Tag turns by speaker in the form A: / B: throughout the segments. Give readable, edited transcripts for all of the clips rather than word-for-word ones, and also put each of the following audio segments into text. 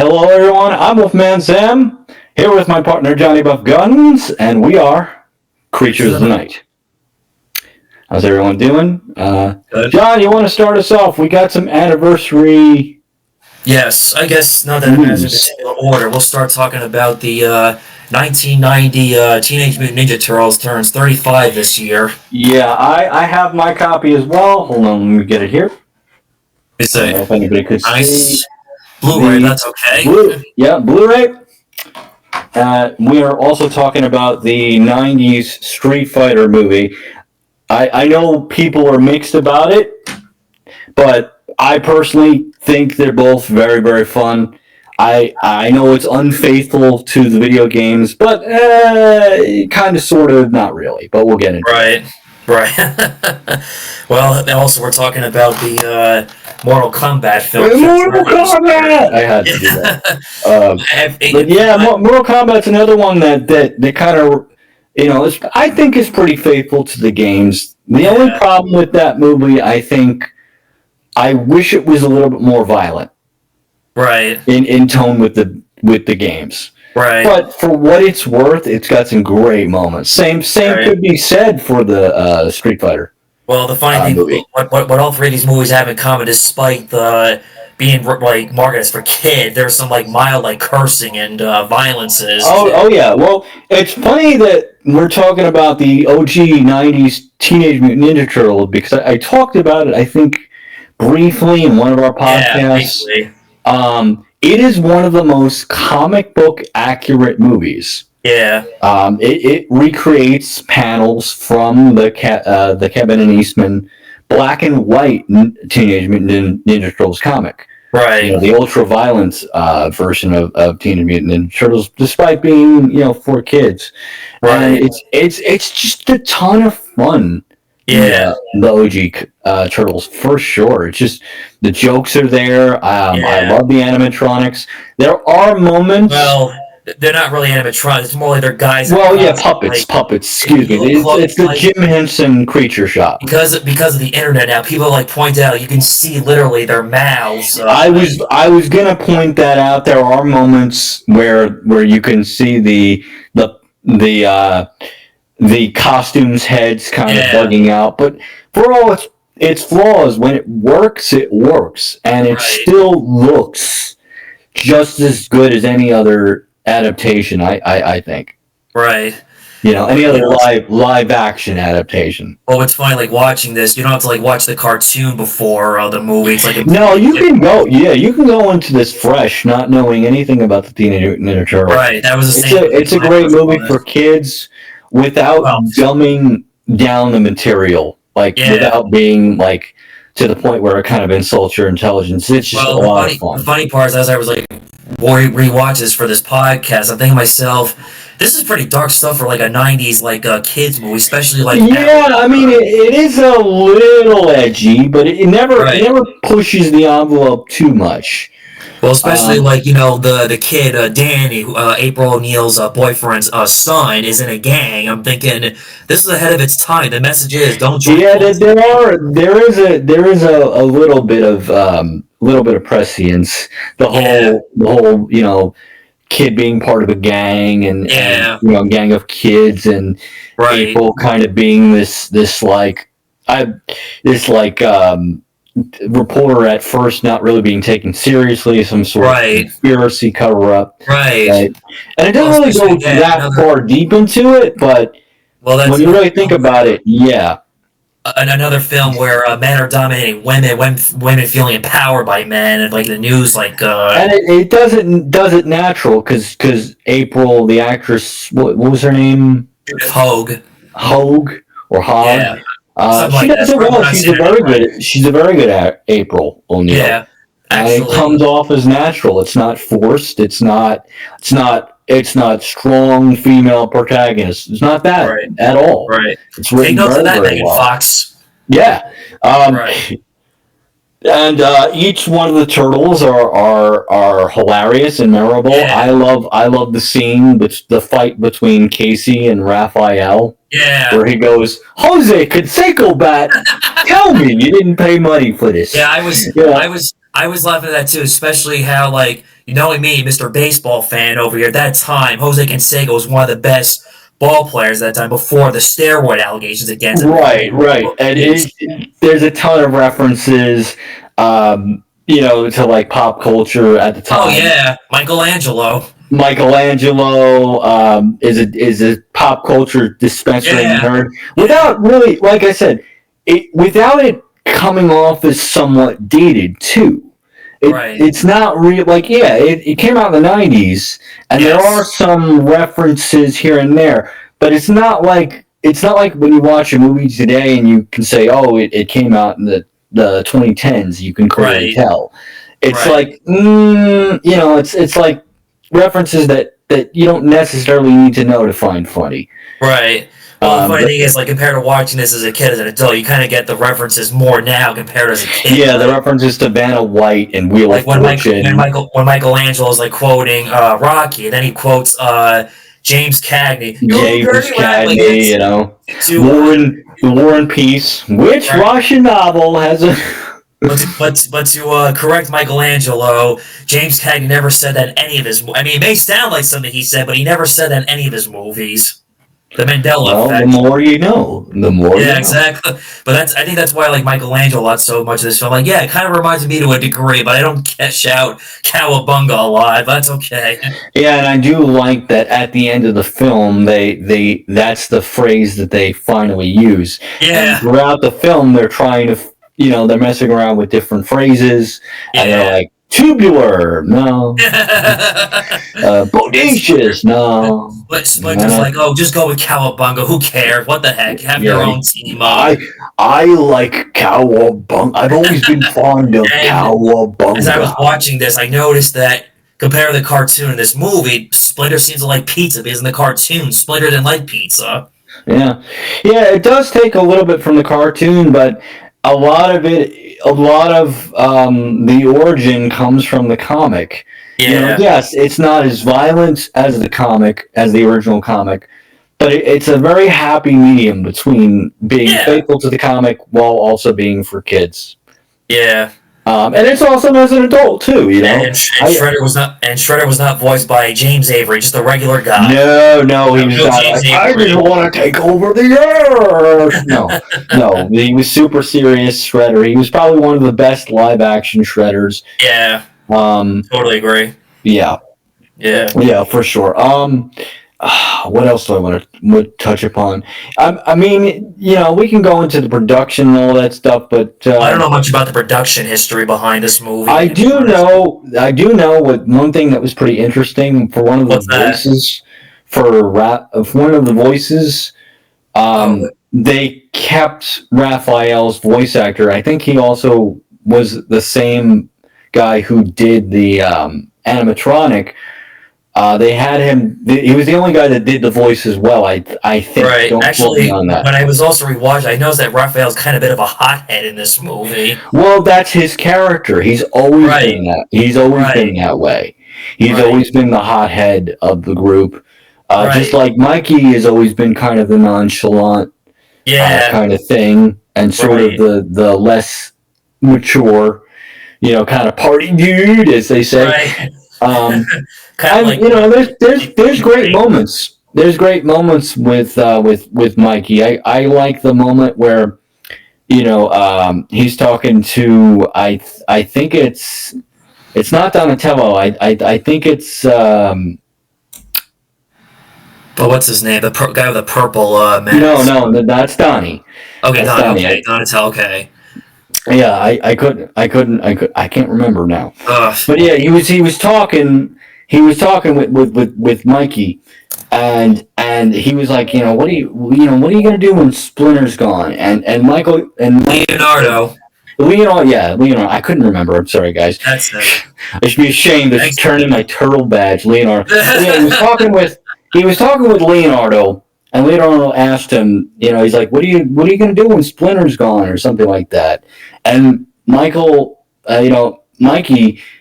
A: Hello, everyone. I'm Wolfman Sam, here with my partner Johnny Buff Guns, and we are Creatures of the Night. How's everyone doing? John, you want to start us off? We got some anniversary.
B: Yes, I guess not that it matters in particular order. We'll start talking about the 1990 Teenage Mutant Ninja Turtles turns 35 this year.
A: Yeah, I have my copy as well. Hold on, let me get it here.
B: It's a
A: if anybody could
B: nice Blu-ray, that's okay.
A: Blu-ray. We are also talking about the 90s Street Fighter movie. I know people are mixed about it, but I personally think they're both very, very fun. I know it's unfaithful to the video games, but kind of, sort of, not really. But we'll get into it.
B: Right. Well, also we're talking about the Mortal Kombat film.
A: Mortal Kombat! I had to do that. But yeah, Mortal Kombat's another one that kind of, I think is pretty faithful to the games. The only problem with that movie, I think, I wish it was a little bit more violent.
B: Right.
A: In tone with the games.
B: Right.
A: But for what it's worth, it's got some great moments. Same could be said for the Street Fighter.
B: Well, the funny thing, what all three of these movies have in common, despite the being like marketed for kids, there's some like mild like cursing and violences.
A: Oh yeah. Well, it's funny that we're talking about the OG '90s Teenage Mutant Ninja Turtles because I talked about it, I think, briefly in one of our podcasts.
B: Yeah,
A: it is one of the most comic book accurate movies.
B: Yeah.
A: It recreates panels from the Kevin and Eastman black and white Teenage Mutant Ninja Turtles comic.
B: Right.
A: The ultra violent version of Teenage Mutant Ninja Turtles, despite being for kids.
B: Right.
A: And it's just a ton of fun.
B: Yeah.
A: The OG Turtles, for sure. It's just, the jokes are there. I love the animatronics. There are moments...
B: Well, they're not really animatronics. It's more like they're guys...
A: Well, yeah, puppets. Excuse me. It's the Jim Henson Creature Shop.
B: Because of the internet now, people point out, you can see literally their mouths.
A: I was going to point that out. There are moments where you can see the costumes' heads kind of bugging out, but for all its flaws, when it works, and it still looks just as good as any other adaptation. I think.
B: Right.
A: Any other live action adaptation.
B: Well, it's funny, watching this, you don't have to watch the cartoon before the movie. It's
A: no, you can go. Yeah, you can go into this fresh, not knowing anything about the Teenage Mutant Ninja Turtles.
B: Right. That was the same.
A: It's a great movie for kids. Without dumbing down the material, without being to the point where it kind of insults your intelligence. It's just a lot of fun.
B: The funny part is, as I was rewatch this for this podcast, I'm thinking to myself, this is pretty dark stuff for a '90s kids movie, especially
A: Yeah, I mean it is a little edgy, but it never pushes the envelope too much.
B: Well, especially the kid Danny, April O'Neil's boyfriend's son, is in a gang. I'm thinking this is ahead of its time. The message is don't join.
A: Yeah, there is a little bit of prescience. The whole kid being part of a gang and gang of kids, and April kind of being this reporter at first, not really being taken seriously, some sort of conspiracy cover-up.
B: Right.
A: And it doesn't really go that far deep into it, but when you really think about it,
B: another film where men are dominating women feeling empowered by men, and the news
A: and it does it natural because April, the actress, what was her name?
B: Hogue
A: or Hogg.
B: Yeah.
A: She does it well. She's a very good April O'Neil.
B: Yeah,
A: actually. And it comes off as natural. It's not forced. It's not strong female protagonist. It's not that at all.
B: Right.
A: It's written very well.
B: Fox.
A: Yeah. And each one of the turtles are hilarious and memorable.
B: Yeah.
A: I love the scene, the fight between Casey and Raphael.
B: Yeah.
A: Where he goes, Jose Canseco bat, tell me you didn't pay money for this.
B: Yeah, I was laughing at that too, especially how knowing me, Mr. Baseball fan over here, at that time, Jose Canseco was one of the best ball players at that time before the steroid allegations against him.
A: Right. And there's a ton of references, to like pop culture at the time.
B: Oh yeah, Michelangelo.
A: Michelangelo is a pop culture dispensary nerd. Without really, like I said, without it coming off as somewhat dated too. It's not real. Like, yeah, it came out in the 90s, and there are some references here and there, but it's not like when you watch a movie today and you can say, oh, it came out in the 2010s. You can clearly tell. It's like, it's like references that you don't necessarily need to know to find funny.
B: Right. Well, the funny thing is, like, compared to watching this as a kid, as an adult, you kind of get the references more now compared to as a kid.
A: Yeah, the references to Vanna White and Wheel of Fortune.
B: When Michelangelo is like quoting Rocky, and then he quotes James Cagney.
A: War and Peace. Which Russian novel has a...
B: But to correct Michelangelo, James Cagney never said that in any of his... I mean, it may sound like something he said, but he never said that in any of his movies. The Mandela effect.
A: The more you know. The more you know.
B: Yeah, exactly. But I think that's why I like Michelangelo a lot so much of this film. Like, yeah, it kind of reminds me to a degree, but I don't shout Cowabunga a lot, but that's okay.
A: Yeah, and I do like that at the end of the film, they that's the phrase that they finally use.
B: Yeah.
A: And throughout the film, they're trying to, they're messing around with different phrases, and they're like, tubular, no. Bodacious, no.
B: But just like, oh, just go with Cowabunga. Who cares? What the heck? Have your own team.
A: I like Cowabunga. I've always been fond of Cowabunga.
B: As I was watching this, I noticed that compared to the cartoon in this movie, Splinter seems to like pizza because in the cartoon, Splinter didn't like pizza.
A: Yeah, it does take a little bit from the cartoon, but a lot of the origin comes from the comic.
B: Yeah.
A: Yes, it's not as violent as the original comic, but it's a very happy medium between being faithful to the comic while also being for kids.
B: Yeah.
A: And it's awesome as an adult too,
B: And Shredder was not voiced by James Avery, just a regular guy.
A: No, he was not. I didn't want to take over the earth. No, he was super serious Shredder. He was probably one of the best live action Shredders.
B: Yeah. Totally agree.
A: Yeah, for sure. What else do I want to touch upon? I mean, we can go into the production and all that stuff, but
B: I don't know much about the production history behind this movie.
A: I do know what one thing that was pretty interesting for one of the voices they kept Raphael's voice actor. I think he also was the same guy who did the animatronic. They had him. He was the only guy that did the voice as well. I think.
B: Right. Actually, when I was also rewatching, I noticed that Raphael's kind of a bit of a hothead in this movie.
A: Well, that's his character. He's always been that. He's always been that way. He's always been the hothead of the group. Just like Mikey has always been kind of the nonchalant kind of thing, and sort of the less mature, kind of party dude, as they say.
B: Right.
A: There's great moments. There's great moments with Mikey. I like the moment where, he's talking to I think it's not Donatello. I think it's
B: but what's his name? The guy with the purple mask.
A: No, that's Donnie.
B: Okay, Donnie. Okay, Donatello. Okay.
A: Yeah, I can't remember now. But yeah, he was talking with Mikey, and he was like, what are you gonna do when Splinter's gone? And Michael and
B: Leonardo.
A: Leonardo. I couldn't remember. I'm sorry, guys.
B: That's it.
A: I should be ashamed to turn in my turtle badge, Leonardo. Yeah, he was talking with Leonardo. And Leonardo asked him, he's like, what are you going to do when Splinter's gone or something like that? And Mikey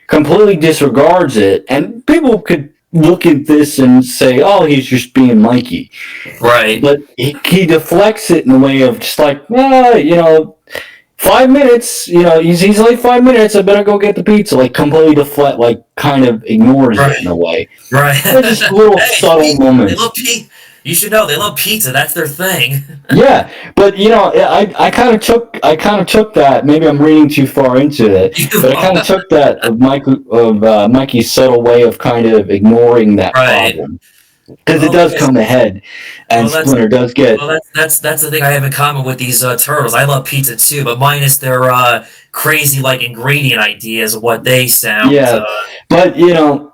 A: completely disregards it. And people could look at this and say, oh, he's just being Mikey.
B: Right.
A: But he deflects it in a way of just like, 5 minutes, he's like 5 minutes. I better go get the pizza. Like completely deflect, like kind of ignores it in a way.
B: Right.
A: They're just little subtle moments.
B: They love pizza. You should know they love pizza. That's their thing.
A: Yeah, but I kind of took that. Maybe I'm reading too far into it, but I kind of took that of Mikey's subtle way of kind of ignoring that problem, because it does come ahead, and Splinter does get.
B: Well, that's the thing I have in common with these turtles. I love pizza too, but minus their crazy like ingredient ideas of what they sound.
A: Yeah, but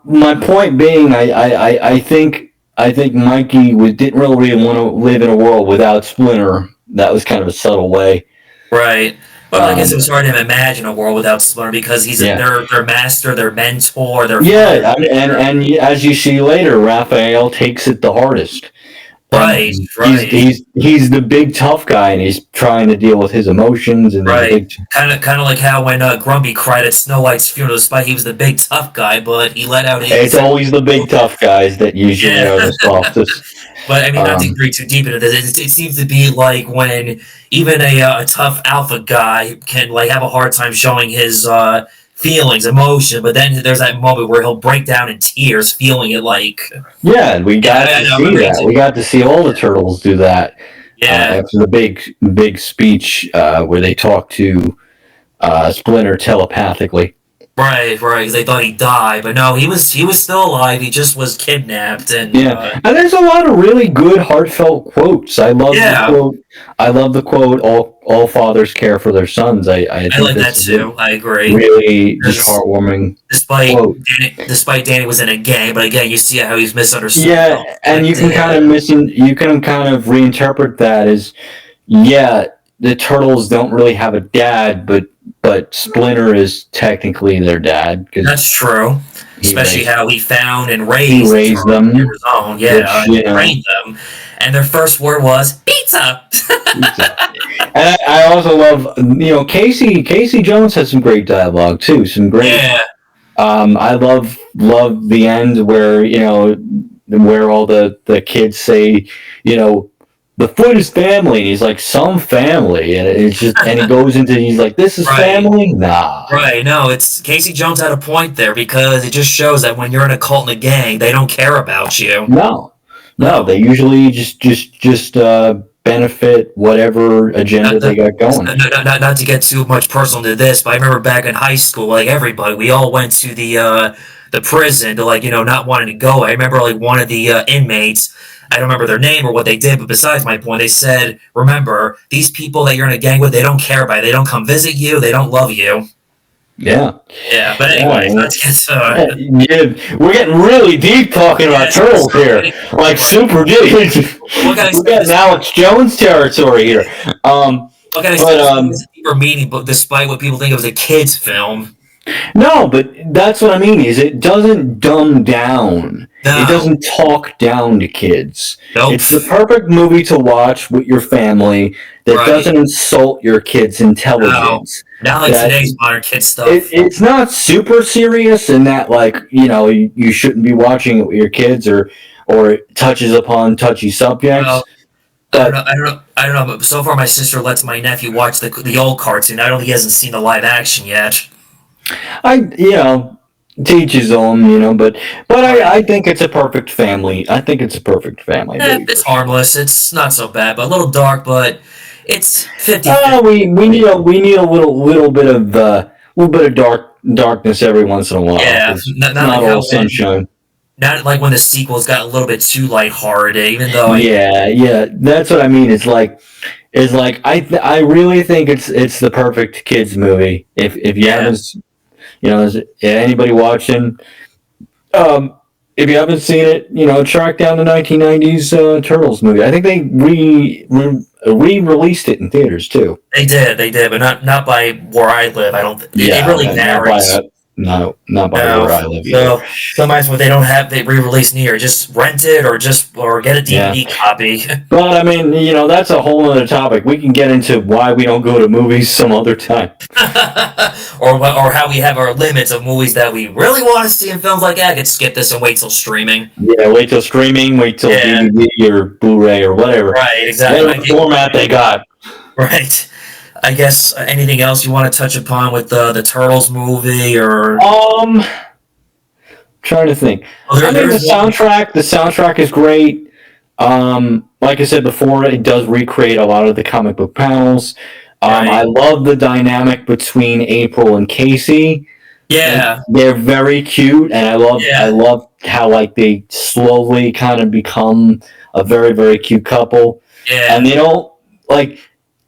A: my point being, I think Mikey didn't really want to live in a world without Splinter. That was kind of a subtle way.
B: Right. But I guess it was hard to imagine a world without Splinter because he's their master, their mentor, their
A: father. And as you see later, Raphael takes it the hardest.
B: Right.
A: He's the big tough guy, and he's trying to deal with his emotions. And
B: kind of like how when Grumpy cried at Snow White's funeral, despite he was the big tough guy, but he let out his.
A: It's always the big tough guys that usually are the softest.
B: But I mean, not to read too deep into this, it seems to be like when even a tough alpha guy can like have a hard time showing his feelings, emotion, but then there's that moment where he'll break down in tears, feeling it like.
A: Yeah, we got to see that. We got to see all the turtles do that. Yeah. After the big speech where they talk to Splinter telepathically.
B: Right, because they thought he died, but no, he was still alive. He just was kidnapped, and
A: and there's a lot of really good, heartfelt quotes. I love the quote. I love the quote. All fathers care for their sons. I
B: like that too. I agree.
A: Really, just heartwarming.
B: Despite Danny was in a gang, but again, you see how he's misunderstood.
A: Yeah, and you can kind of reinterpret that as, the turtles don't really have a dad, but Splinter is technically their dad.
B: That's true. Especially how he found and raised
A: them.
B: His own. Yeah, he trained them. And their first word was pizza.
A: And I also love, Casey Jones has some great dialogue too. Some great. Yeah. I love the end where where all the kids say, the foot is family, and he's like, some family, and it's just, and he goes into, he's like, this is family? Nah.
B: Right, no, it's, Casey Jones had a point there, because it just shows that when you're in a cult and a gang, they don't care about you.
A: No, they usually just benefit whatever agenda they got going.
B: Not to get too much personal to this, but I remember back in high school, like everybody, we all went to the prison to not wanting to go. I remember like one of the inmates, I don't remember their name or what they did, but besides my point, they said, remember, these people that you're in a gang with, they don't care about it. They don't come visit you. They don't love you.
A: Yeah.
B: Yeah, but anyway, let's get
A: we're getting really deep talking about turtles here. Like super deep. We're getting Alex Jones territory here.
B: It's a deeper meaning, but despite what people think it was a kid's film.
A: No, but that's what I mean, is it doesn't dumb down. No. It doesn't talk down to kids. Nope. It's the perfect movie to watch with your family that doesn't insult your kids' intelligence.
B: No. Not like today's modern kid stuff.
A: It's not super serious in that, like, you shouldn't be watching it with your kids or it touches upon touchy subjects.
B: Well, I don't know, but so far my sister lets my nephew watch the old cartoon. I don't think he hasn't seen the live action yet.
A: Teach his own, but I think it's a perfect family. I think it's a perfect family.
B: It's harmless. It's not so bad, but a little dark. But it's 50.
A: We need a little bit of darkness every once in a while.
B: Yeah, not like
A: all sunshine.
B: Not like when the sequels got a little bit too lighthearted, even though.
A: Yeah, that's what I mean. It's like I really think it's the perfect kids movie. If you haven't. Is anybody watching? If you haven't seen it, track down the 1990s Turtles movie. I think they re-released it in theaters too.
B: They did, but not by where I live. I don't. It really varies.
A: Not by where I live either.
B: So sometimes when they re-release near, just rent it or get a DVD copy.
A: But I mean, that's a whole other topic. We can get into why we don't go to movies some other time.
B: or how we have our limits of movies that we really want to see in films like that. I could skip this and wait till streaming.
A: Yeah, wait till streaming, wait till DVD or Blu-ray or whatever.
B: Right, exactly.
A: Whatever format they got.
B: Right. I guess anything else you want to touch upon with the Turtles movie or?
A: Trying to think.
B: Oh,
A: I mean,
B: there's one.
A: the soundtrack is great. Like I said before, it does recreate a lot of the comic book panels.
B: Right.
A: I love the dynamic between April and Casey. Like,
B: Yeah.
A: they're very cute, and I
B: Yeah.
A: love how like they slowly kind of become a very very cute couple, and
B: Yeah.
A: they don't like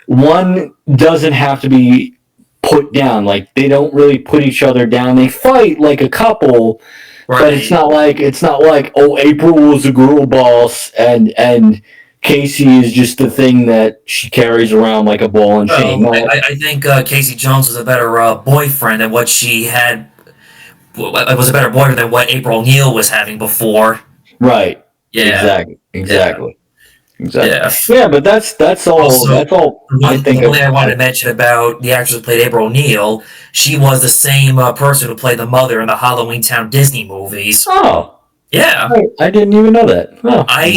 A: one doesn't have to be put down. Like they don't really put each other down. They fight like a couple, but
B: Right.
A: it's not like oh April was a girl boss and Casey is just the thing that she carries around like a ball and chain.
B: Well,
A: No,
B: I think Casey Jones was a better boyfriend than what she had. Was a better boyfriend than what April O'Neil was having before.
A: right,
B: Yeah.
A: exactly,
B: Yeah.
A: exactly. Exactly.
B: Yeah.
A: Yeah, but that's all.
B: Also,
A: That's all I
B: the
A: think
B: one thing
A: of.
B: I wanted to mention about the actress who played April O'Neil, she was the same person who played the mother in the Halloween Town Disney movies.
A: Oh,
B: Yeah.
A: I didn't even know that. Oh,
B: I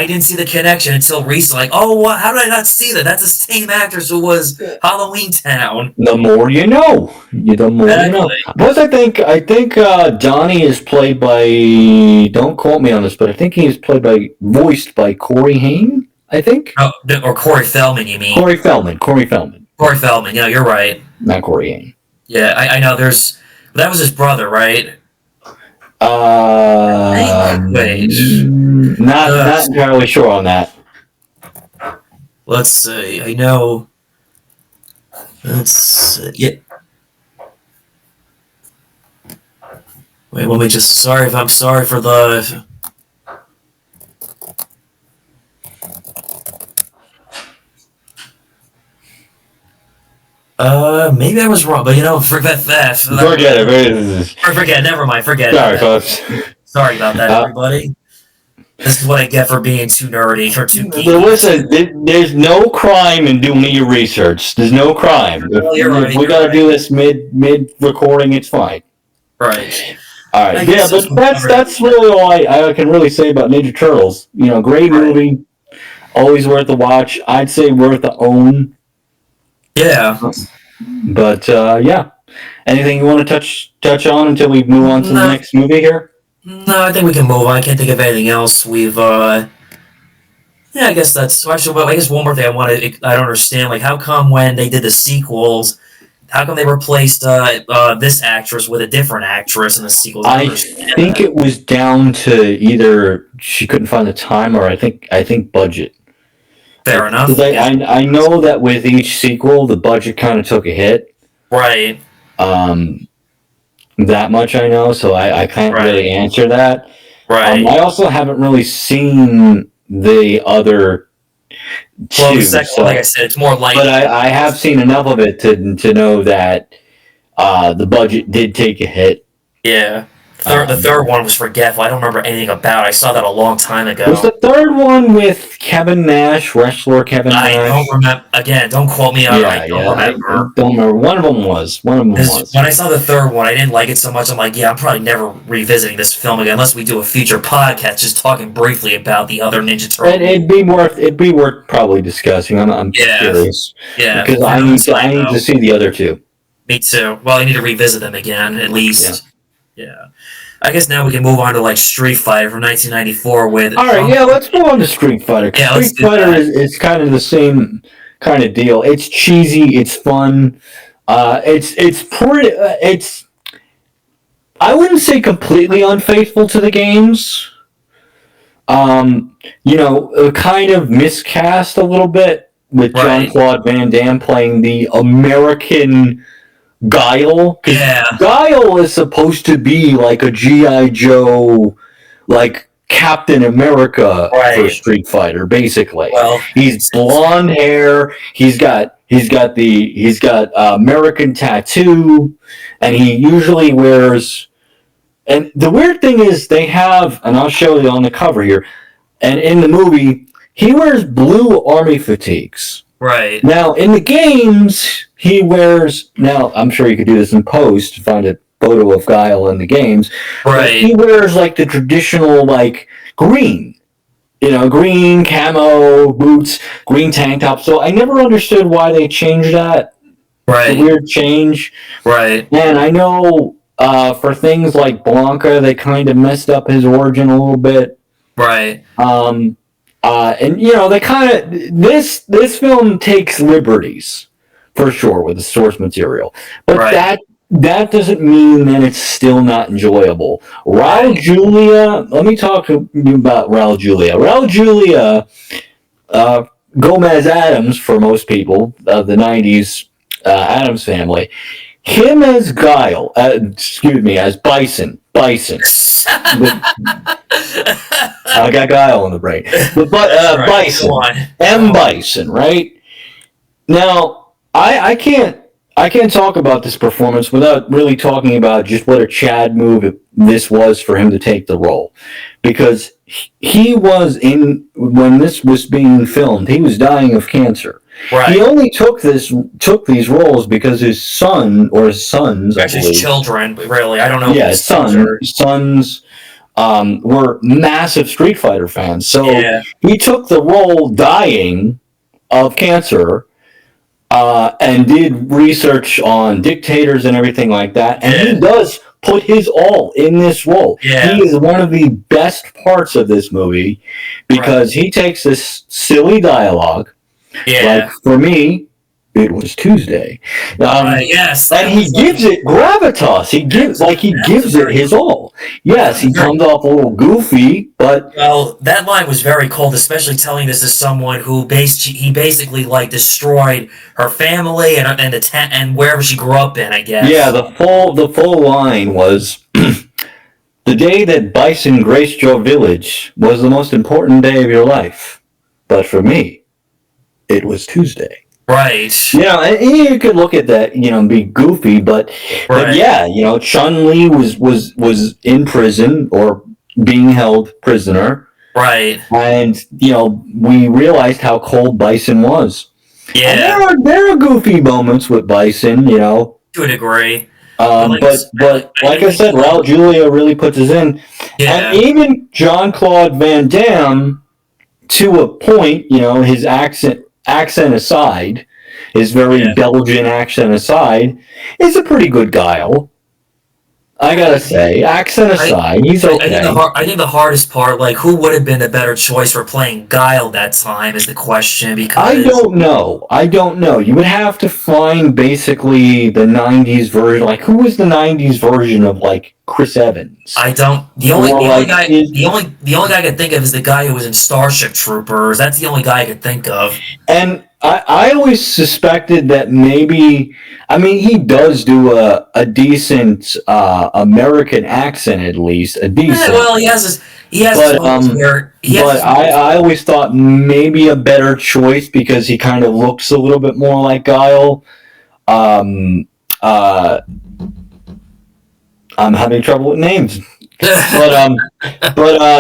B: didn't see the connection until recently. Like, oh, how did I not see that? That's the same actress who was Halloween Town.
A: the more you know. The more you know.
B: Exactly.
A: Plus, I think Donnie is played by. Don't quote me on this, but I think he is voiced by Corey Haim. I think
B: Oh, or Corey Feldman, you mean?
A: Corey Feldman. Corey Feldman,
B: Corey Feldman. Yeah, you're right.
A: not Corey Haim.
B: Yeah, I know. That was his brother, right? Wait.
A: Not entirely sure on that.
B: Let's see. I know. Yeah. Wait, let me just. Sorry if I'm sorry for the. Maybe I was wrong, but forget that.
A: Forget it.
B: Forget. Never mind. Forget
A: Sorry,
B: it.
A: folks.
B: Sorry about that,
A: Uh,
B: everybody. This is what I get for being too nerdy or too geeky.
A: Listen, there's no crime in doing your research. There's no crime.
B: Well, you're right.
A: If we
B: You're
A: gotta
B: right.
A: do this mid recording, it's fine.
B: Right.
A: All
B: I
A: right, yeah,
B: guess
A: but that's really all I can really say about Ninja Turtles. Great
B: Right.
A: movie, always worth a watch. I'd say worth a own.
B: Yeah.
A: But yeah, anything you want to touch on until we move on to the
B: No,
A: next movie here?
B: no, I think we can move on. I can't think of anything else. Yeah, I guess that's actually. Well, I guess one more thing I don't understand. Like, how come when they did the sequels, how come they replaced this actress with a different actress in the sequels? I don't
A: I
B: understand
A: think
B: that.
A: it was down to either she couldn't find the time or I think budget.
B: Fair enough.
A: 'Cause I know that with each sequel, the budget kind of took a hit.
B: Right.
A: Um, that much I know, so I can't really
B: Right.
A: answer that.
B: Right.
A: I also haven't really seen the other
B: Well, the
A: two,
B: second one, like I said, it's more like.
A: but I have seen enough of it to know that the budget did take a hit.
B: Yeah. The
A: Um,
B: third one was forgetful. I don't remember anything about it. I saw that a long time
A: was
B: ago.
A: the third one with Kevin Nash, wrestler Kevin
B: I
A: Nash?
B: don't remember. Again, don't quote me on it. I
A: Yeah,
B: don't
A: yeah, I
B: remember.
A: don't remember. One of them was. One of them was.
B: When I saw the third one, I didn't like it so much. I'm like, yeah, I'm probably never revisiting this film again unless we do a future podcast just talking briefly about the other Ninja Turtle.
A: It'd be worth probably discussing. I'm
B: Yeah.
A: curious
B: Yeah,
A: because
B: for no time,
A: I need
B: though.
A: to see the other two.
B: Me too. Well, I need to revisit them again, at least. Yeah. I guess now we can move on to like Street Fighter from 1994 with.
A: All right, yeah, let's move on to Street Fighter.
B: Yeah, let's
A: Street
B: do
A: Fighter
B: that.
A: is kind of the same kind of deal. It's cheesy. It's fun. It's pretty. It's I wouldn't say completely unfaithful to the games. Kind of miscast a little bit with
B: Right.
A: Jean-Claude Van Damme playing the American Guile. 'Cause
B: Yeah.
A: Guile is supposed to be like a G.I. Joe, like Captain America for
B: Right.
A: Street Fighter, basically.
B: Well,
A: He's blonde hair. He's got American tattoo, and he usually wears. And the weird thing is, they have, and I'll show you on the cover here, and in the movie, he wears blue army fatigues.
B: right.
A: Now, in the games, he wears. Now, I'm sure you could do this in post, find a photo of Guile in the games. But
B: Right.
A: he wears like the traditional like green. green camo boots, green tank top. So I never understood why they changed that. It's a
B: Right.
A: weird change.
B: Right.
A: And I know for things like Blanca, they kind of messed up his origin a little bit.
B: Right.
A: And they kind of this film takes liberties for sure with the source material, but
B: Right.
A: that doesn't mean that it's still not enjoyable. Raul
B: Right.
A: Julia, let me talk to you about Raul Julia. Raul Julia, Gomez Adams for most people of the '90s Adams family. Him as Guile, as Bison. I got Guile in the brain. But
B: Right.
A: Bison.
B: Go on.
A: M. Bison, right? Now, I can't talk about this performance without really talking about just what a Chad move this was for him to take the role. Because he was when this was being filmed, he was dying of cancer.
B: Right.
A: He only took these roles because his son or his sons, I
B: Actually,
A: believe.
B: his children, but really, I don't know.
A: Yeah,
B: if his sons
A: sons were massive Street Fighter fans. So
B: Yeah.
A: he took the role dying of cancer and did research on dictators and everything like that. And
B: Yeah.
A: he does put his all in this role.
B: Yeah.
A: He is one of the best parts of this movie because he takes this silly dialogue.
B: Yeah.
A: Like, for me, it was Tuesday.
B: Yes.
A: And he gives it gravitas. He gives it his all. Yes, he comes off a little goofy, but
B: Well, that line was very cold, especially telling this to someone who basically like destroyed her family and the tent and wherever she grew up in, I guess.
A: yeah, the full line was the day that Bison graced your village was the most important day of your life. But for me, it was Tuesday.
B: Right.
A: And you could look at that, and be goofy, but yeah, Chun-Li was in prison or being held prisoner.
B: Right.
A: And, we realized how cold Bison was.
B: Yeah.
A: And there are goofy moments with Bison,
B: To a degree.
A: but like I said, Raul Julia really puts us in.
B: Yeah.
A: And even Jean-Claude Van Damme, to a point, his accent aside, his very Belgian accent aside, is a pretty good Guile. I gotta say, accent aside, he's okay.
B: I think the hardest part, like, who would have been the better choice for playing Guile that time is the question, because
A: I don't know. You would have to find basically the '90s version. Like, who was the '90s version of like Chris Evans?
B: I don't. The only guy I could think of is the guy who was in Starship Troopers. That's the only guy I could think of.
A: And I always suspected that maybe. I mean, he does do a decent American accent, at least a decent.
B: Yeah, well, he has
A: But I always thought maybe a better choice because he kind of looks a little bit more like Guile. I'm having trouble with names, but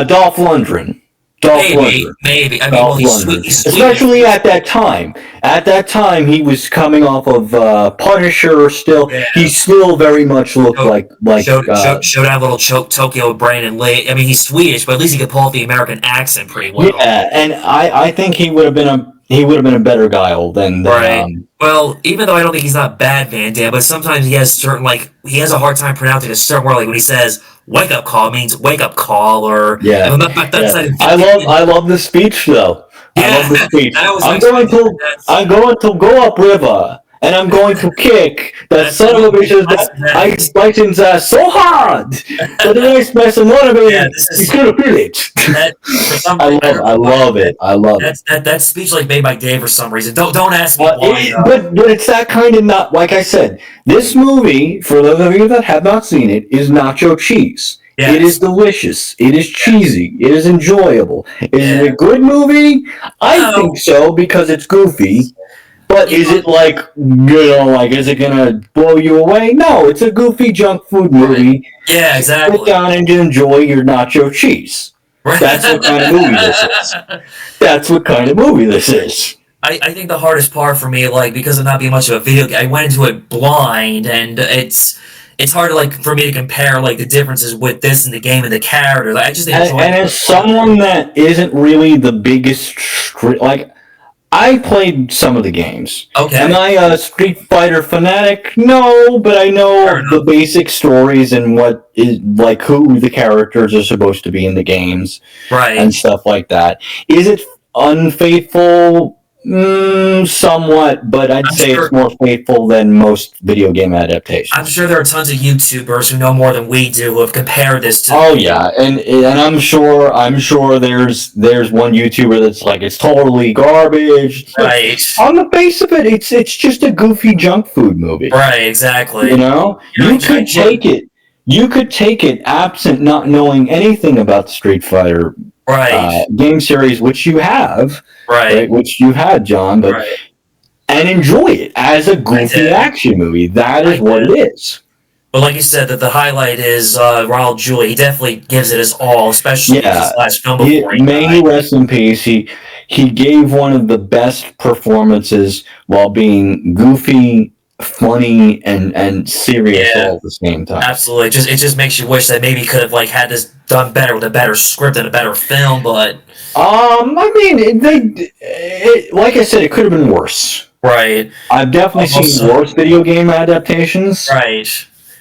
A: Dolph Lundgren.
B: Maybe. I mean, well, he's sweet.
A: Especially at that time. At that time, he was coming off of Punisher. Still, he still very much looked like
B: showed out a little Tokyo brain and late. I mean, he's Swedish, but at least he could pull off the American accent pretty well.
A: Yeah, and I think he would have been a better Guile than
B: right. Well, even though I don't think he's not bad, Van Damme, but sometimes he has he has a hard time pronouncing a certain word, like when he says "wake up call" means "wake up call," or
A: I love the speech though.
B: Yeah,
A: I love the speech. I'm going to go up river, and I'm going to kick that son of a bitch that ice Bison's ass so hard that the ice Bison motivated. He's gonna feel it. I love it.
B: That speech made by Dave for some reason. Don't ask me why.
A: But it's that kind of not like I said. This movie, for those of you that have not seen it, is nacho cheese. Yes. It is delicious. It is cheesy. It is enjoyable. Is it a good movie? I think so because it's goofy. But is it is it gonna blow you away? No, it's a goofy junk food movie.
B: Yeah, exactly.
A: Sit down and enjoy your nacho cheese. That's what kind of movie this is. That's what kind of movie this is.
B: I think the hardest part for me, because of not being much of a video game, I went into it blind, and it's hard to like for me to compare like the differences with this and the game and the characters. Like, I just enjoy
A: And
B: it.
A: as someone that isn't really the biggest, like, I played some of the games. Am
B: Okay,
A: I a Street Fighter fanatic? No, but I
B: fair
A: know the
B: enough.
A: basic stories and what is like who the characters are supposed to be in the games and
B: Right.
A: stuff like that. Is it unfaithful? Somewhat, but I'd
B: I'm
A: say it's
B: sure.
A: more faithful than most video game
B: I'm
A: adaptations.
B: sure there are tons of YouTubers who know more than we do who have compared this to.
A: Oh yeah, and I'm sure there's one YouTuber that's like it's totally garbage. It's like,
B: Right.
A: on the face of it, it's just a goofy junk food movie.
B: Right.
A: You
B: Exactly.
A: know,
B: You know,
A: you
B: I
A: could
B: enjoy.
A: take it. You could take it absent not knowing anything about the Street Fighter
B: Right.
A: game series, which you have, right?
B: Right.
A: Which you had, John, but
B: Right.
A: and enjoy it as a
B: I
A: goofy
B: did.
A: action movie. That
B: I
A: is what
B: did.
A: it is.
B: But like you said, that the highlight is Raul Julia. He definitely gives it his all, especially with
A: Yeah,
B: his last film before he
A: may he
B: died.
A: rest in peace. He gave one of the best performances while being goofy, funny, and serious
B: Yeah,
A: all at the same time.
B: absolutely. It just makes you wish that maybe he could have like had this done better with a better script and a better film. But
A: I mean, like I said, it could have been worse.
B: right,
A: I've definitely seen
B: also
A: worse video game adaptations.
B: right.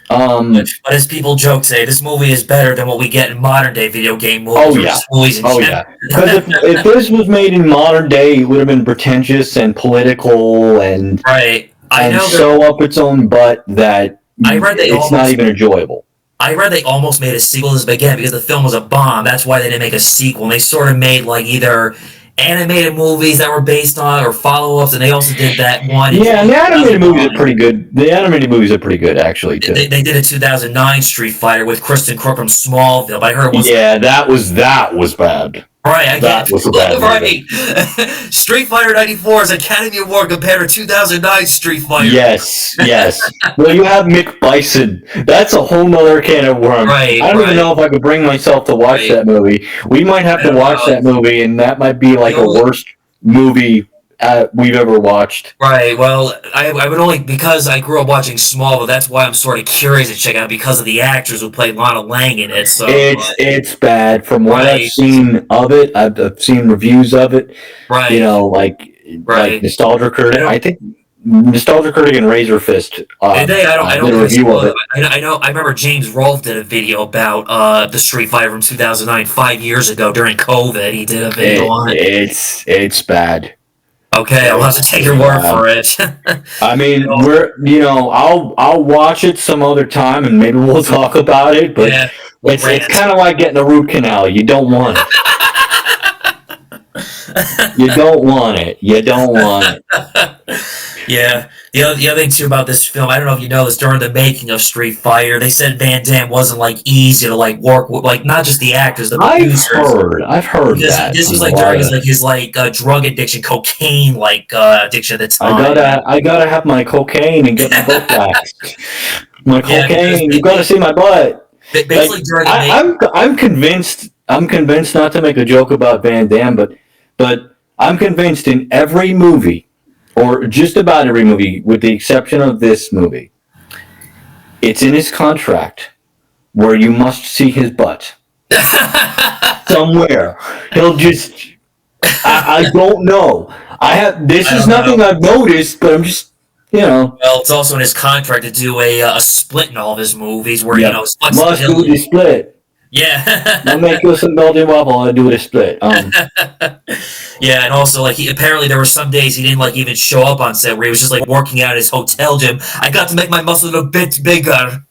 A: Um,
B: But as people joke today, this movie is better than what we get in modern day video game
A: oh
B: movies or
A: yeah,
B: just movies in
A: oh
B: general.
A: yeah. Because if this was made in modern day, it would have been pretentious and political
B: Right. I
A: and
B: know there.
A: so up its own butt that
B: I read they
A: it's not
B: almost.
A: even enjoyable.
B: I read they almost made a sequel to this, but again, because the film was a bomb, that's why they didn't make a sequel. And they sort of made like either animated movies that were based on or follow-ups, and they also did that one in
A: Yeah, and the animated movies are
B: 2009.
A: pretty good. The animated movies are pretty good, actually, too.
B: They did a 2009 Street Fighter with Kristen Crook from Smallville, but I heard it wasn't
A: Yeah, that was bad.
B: right. I
A: That
B: get
A: was a bad movie.
B: right. Street Fighter '94's Academy Award compared to 2009 Street Fighter.
A: Yes, yes. Well, you have Mick Bison. That's a whole nother can of worms.
B: Right,
A: I don't even
B: right,
A: know if I could bring myself to watch
B: right.
A: that movie. We might have
B: I
A: to
B: don't
A: watch
B: know.
A: that movie, and that might be
B: The
A: like a
B: only
A: worst movie we've ever watched.
B: right. Well, I would only because I grew up watching Smallville. That's why I'm sort of curious to check out because of the actors who played Lana Lang in it. So,
A: It's bad. From what I've
B: right,
A: seen of it, I've seen reviews of it. You
B: right,
A: know, like
B: right.
A: Nostalgia
B: I
A: Critic. I
B: don't.
A: think Nostalgia Critic and Razor Fist
B: Did they? I don't
A: did a
B: think
A: review of
B: so.
A: it.
B: I know. I remember James Rolfe did a video about the Street Fighter from 2009, 5 years ago during COVID. He did a video on it.
A: It's bad.
B: Okay, I'll have to
A: It's
B: take your
A: really
B: word
A: bad.
B: for it.
A: I
B: You
A: mean,
B: know,
A: I'll watch it some other time and maybe we'll talk about it. But
B: yeah, we'll
A: it's
B: rant.
A: kind of like getting a root canal. You don't want it. You don't want it. You don't want it.
B: Yeah. The other thing too about this film, I don't know if you know this, during the making of Street Fighter, they said Van Damme wasn't like easy to like work with, like not just the actors, the producers,
A: I've heard
B: because
A: that
B: this
A: from
B: was
A: a
B: like
A: lot
B: during
A: of.
B: his drug addiction, cocaine addiction at the
A: I
B: time.
A: gotta have my cocaine and get my butt waxed. My
B: Yeah, because
A: cocaine. You gotta see my butt. Like
B: basically during the
A: I,
B: make.
A: I'm convinced. I'm convinced not to make a joke about Van Damme, but I'm convinced in every movie, or just about every movie, with the exception of this movie, it's in his contract where you must see his butt somewhere. He'll just. I don't know. I have. This
B: I
A: is
B: don't know.
A: nothing I've noticed, but I'm just. You know.
B: Well, it's also in his contract to do a split in all of his movies where
A: Yep.
B: his
A: Must do
B: flexibility.
A: the split.
B: Yeah.
A: I'll make you some Belgian waffle. I'll do the split.
B: Yeah, and also like he apparently there were some days he didn't like even show up on set where he was just like working out at his hotel gym. I got to make my muscles a bit bigger.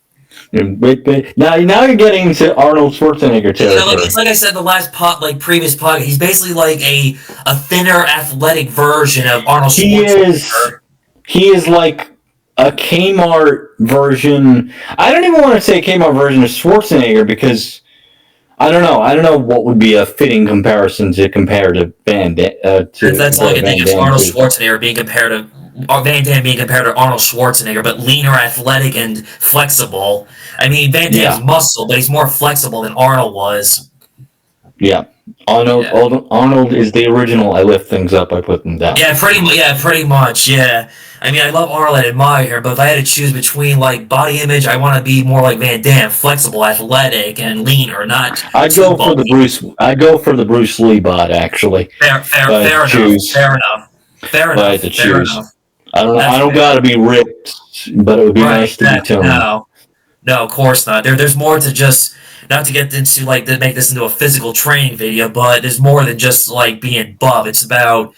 A: Now you're getting into Arnold Schwarzenegger
B: Like
A: territory.
B: it's like I said the last previous podcast. He's basically like a thinner, athletic version of Arnold
A: He is
B: Schwarzenegger.
A: he is like a Kmart version. I don't even want to say Kmart version of Schwarzenegger because I don't know. I don't know what would be a fitting comparison to compare to
B: That's all I can think
A: Van
B: of.
A: Damme
B: Arnold
A: to.
B: Schwarzenegger being compared to or Van Damme being compared to Arnold Schwarzenegger, but leaner, athletic, and flexible. I mean, Van Damme's
A: Yeah,
B: muscle, but he's more flexible than Arnold was.
A: yeah.
B: Yeah.
A: Arnold is the original. I lift things up. I put them down.
B: Yeah, pretty much. Yeah, pretty much. Yeah. I mean, I love Arlen and Meyer, but if I had to choose between like body image, I want to be more like Van Damme, flexible, athletic, and leaner, not too bulky.
A: I'd go for the Bruce Lee bod actually.
B: Fair enough.
A: Choose.
B: Fair enough. Fair
A: If I had
B: enough.
A: to
B: Fair
A: choose.
B: enough.
A: I don't. I
B: That's
A: don't
B: fair.
A: gotta be ripped, but it would be
B: Right.
A: nice to be toned.
B: No. No, of course not. There's more to just not to get into like to make this into a physical training video, but there's more than just like being buff. It's about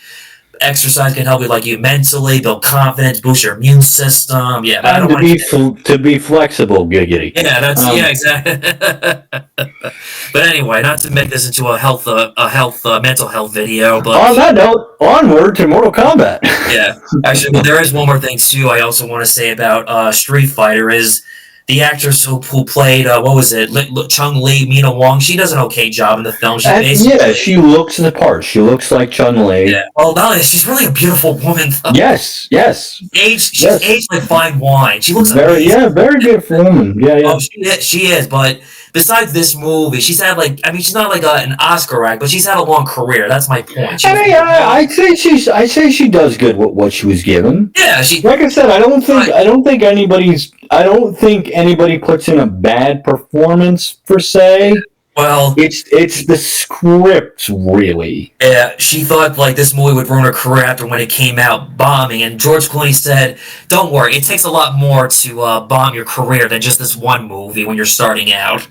B: exercise can help you like you mentally build confidence, boost your immune system. Yeah, but I
A: And
B: don't want to.
A: to be flexible, giggity.
B: Yeah, that's
A: Um,
B: yeah, exactly. But anyway, not to make this into a health mental health video, but
A: On that note, onward to Mortal Kombat.
B: yeah, actually, well, there is one more thing too. I also want to say about Street Fighter is the actress who played what was it, Chung Li, Mina Wong. She does an okay job in the film. She's
A: And
B: basically
A: yeah, she looks the part. She looks like Chun-Li.
B: yeah. Well, no, she's really a beautiful woman. Though.
A: Yes, yes.
B: She's
A: Yes.
B: aged like fine wine. She looks
A: Very,
B: amazing.
A: yeah, very beautiful woman. Yeah, yeah.
B: Oh, she is. But besides this movie, she's had like I mean, she's not like an Oscar act, but she's had a long career. That's my point. She
A: I
B: was,
A: mean, I say she does good with what she was given.
B: yeah, she
A: Like I said, I don't think
B: Right.
A: I don't think anybody puts in a bad performance per se.
B: well,
A: It's the script really.
B: yeah, she thought like this movie would ruin her career after when it came out bombing, and George Clooney said, "Don't worry, it takes a lot more to bomb your career than just this one movie when you're starting out."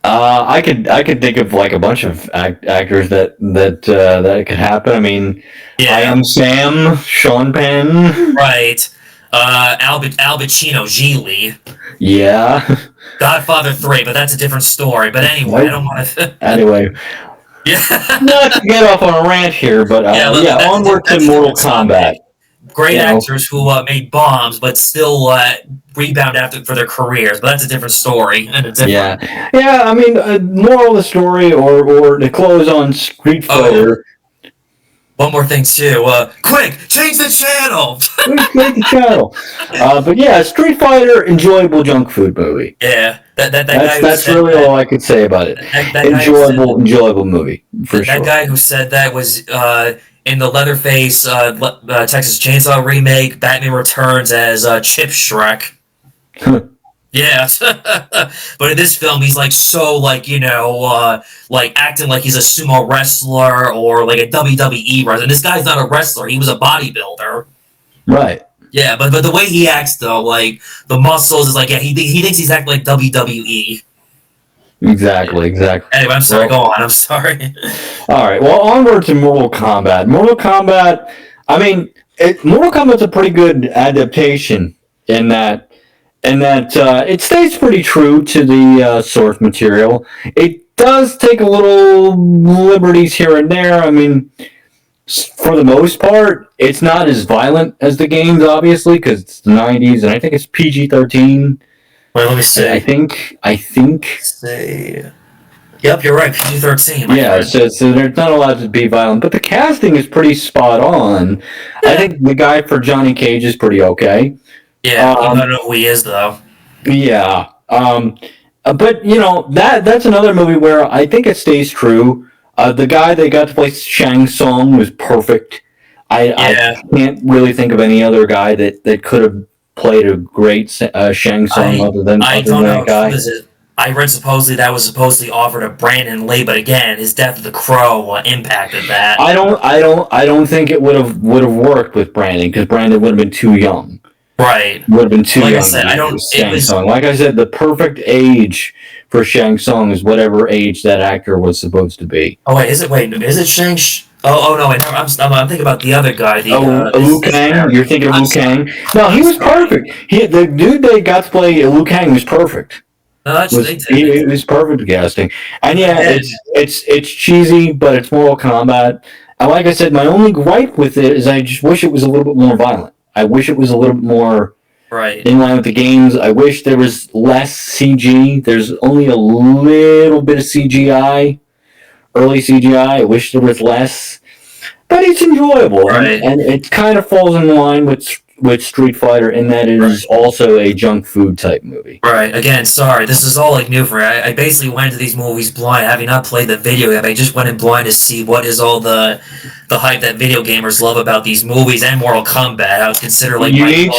A: I could think of like a bunch of actors that it could happen. I mean, I
B: Yeah,
A: Am Sam, Sean Penn.
B: right. Al Pacino, Geely,
A: Yeah.
B: Godfather 3, but that's a different story. But anyway, I don't want to.
A: Anyway,
B: Yeah,
A: not to get off on a rant here, but
B: yeah,
A: yeah,
B: that's
A: onward to
B: that's a
A: Mortal
B: different topic.
A: Kombat.
B: Great
A: You know,
B: actors who made bombs, but still rebound after for their careers. But that's a different story and a different.
A: yeah. I mean, moral of the story, or to close on Street
B: Oh,
A: Fighter.
B: one more thing too. Quick, change the channel.
A: Make the channel. But yeah, Street Fighter, enjoyable junk food movie.
B: Yeah, that guy who
A: That's
B: said
A: really
B: that,
A: all I could say about it.
B: that guy who said
A: Enjoyable movie for
B: that
A: sure.
B: guy who said that was in the Leatherface Texas Chainsaw remake. Batman Returns as Chip Shrek. Yeah, but in this film, he's like so like like acting like he's a sumo wrestler or like a WWE wrestler. And this guy's not a wrestler; he was a bodybuilder.
A: Right.
B: Yeah, but the way he acts though, like the muscles is like yeah, he thinks he's acting like WWE.
A: Exactly.
B: Anyway, I'm sorry.
A: Well,
B: Go on. I'm sorry.
A: all right. Well, onward to Mortal Kombat. Mortal Kombat. I mean, Mortal Kombat's a pretty good adaptation in that it stays pretty true to the source material. It does take a little liberties here and there. I mean, for the most part, it's not as violent as the games, obviously, because it's the '90s, and I think it's PG-13.
B: Wait, let me see.
A: I think.
B: See. Yep, you're right. PG-13.
A: Yeah, so they're not allowed to be violent, but the casting is pretty spot on. I think the guy for Johnny Cage is pretty okay.
B: Yeah, I don't know who he is though.
A: Yeah. But that's another movie where I think it stays true. The guy they got to play Shang Tsung was perfect. I can't really think of any other guy that could have played a great Shang Tsung other than
B: I don't know
A: that guy.
B: who is it. I read supposedly that was supposedly offered to Brandon Lee, but again, his death of the Crow impacted that.
A: I don't think it would have worked with Brandon because Brandon would have been too young.
B: Right.
A: Would have been too
B: Like
A: young.
B: I said, I don't.
A: Shang Tsung. Like I said, the perfect age for Shang Tsung is whatever age that actor was supposed to be.
B: Oh wait, is it Shang? Oh no, wait, I'm thinking about the other guy.
A: Liu Kang. You're thinking of Liu Kang. No, he was perfect. The dude they got to play Liu Kang was perfect.
B: No,
A: It was perfect casting. And yeah, it's cheesy, but it's Mortal Kombat. And like I said, my only gripe with it is I just wish it was a little bit more violent. I wish it was a little bit more
B: right
A: in line with the games. I wish there was less CG. There's only a little bit of CGI, early CGI. I wish there was less, but it's enjoyable,
B: Right.
A: and it kind of falls in line with with Street Fighter in that it is also a junk food type movie.
B: Right. Again, sorry. This is all like new for me. I basically went into these movies blind, having not played the video game. I just went in blind to see what is all the hype that video gamers love about these movies and Mortal Kombat. I would consider like
A: You need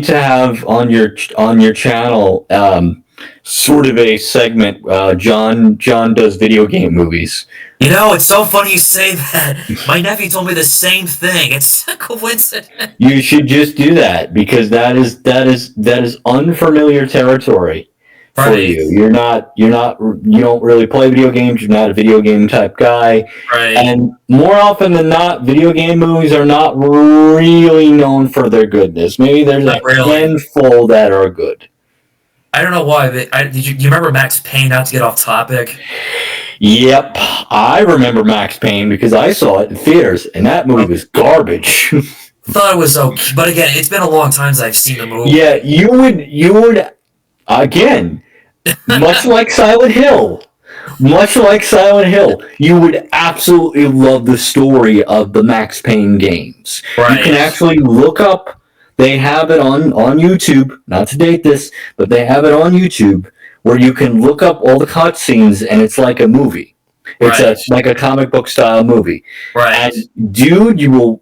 A: to have on your channel sort of a segment. John does video game movies.
B: You know, it's so funny you say that. My nephew told me the same thing. It's a coincidence.
A: You should just do that because that is unfamiliar territory for you. You don't really play video games. You're not a video game type guy.
B: Right.
A: And more often than not, video game movies are not really known for their goodness. Maybe there's a handful that are good.
B: I don't know why, but do you remember Max Payne, not to get off topic?
A: Yep, I remember Max Payne because I saw it in theaters, and that movie was garbage.
B: Thought it was okay, but again, it's been a long time since I've seen the movie.
A: Yeah, you would, again, much like Silent Hill, you would absolutely love the story of the Max Payne games.
B: Right.
A: You can actually look up, they have it on YouTube, not to date this, but they have it on YouTube, where you can look up all the cutscenes, and it's like a movie. It's like a comic book style movie.
B: Right.
A: And dude, you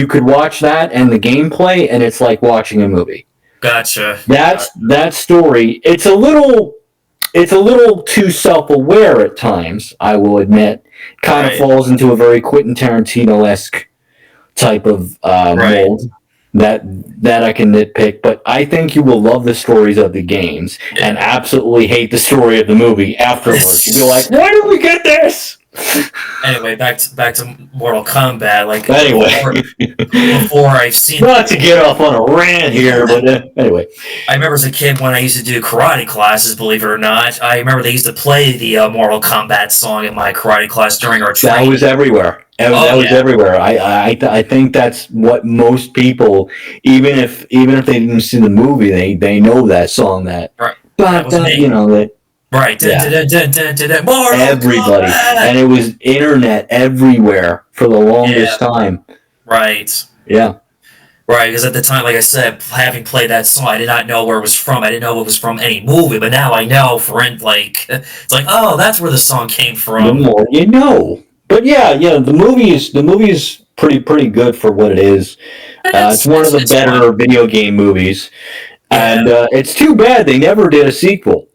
A: could watch that and the gameplay, and it's like watching a movie.
B: Gotcha.
A: That story. It's a little too self-aware at times, I will admit. Kind of falls into a very Quentin Tarantino-esque type of mold. That I can nitpick, but I think you will love the stories of the games and absolutely hate the story of the movie afterwards. You'll be like, why did we get this?
B: Anyway, back to Mortal Kombat. Like
A: anyway,
B: before I've seen.
A: Not to get off on a rant here, but anyway.
B: I remember as a kid when I used to do karate classes. Believe it or not, I remember they used to play the Mortal Kombat song in my karate class during our training.
A: That was everywhere. That was everywhere. I think that's what most people, even if they didn't see the movie, they know that song.
B: Right.
A: Yeah.
B: Everybody.
A: And it was internet everywhere for the longest time.
B: Right.
A: Yeah.
B: Right, because at the time, like I said, having played that song, I did not know where it was from. I didn't know it was from any movie, but now I know. It's like, oh, that's where the song came from.
A: The more you know. But yeah, the movie is pretty good for what it is. It's one of the better video game movies, and it's too bad they never did a sequel.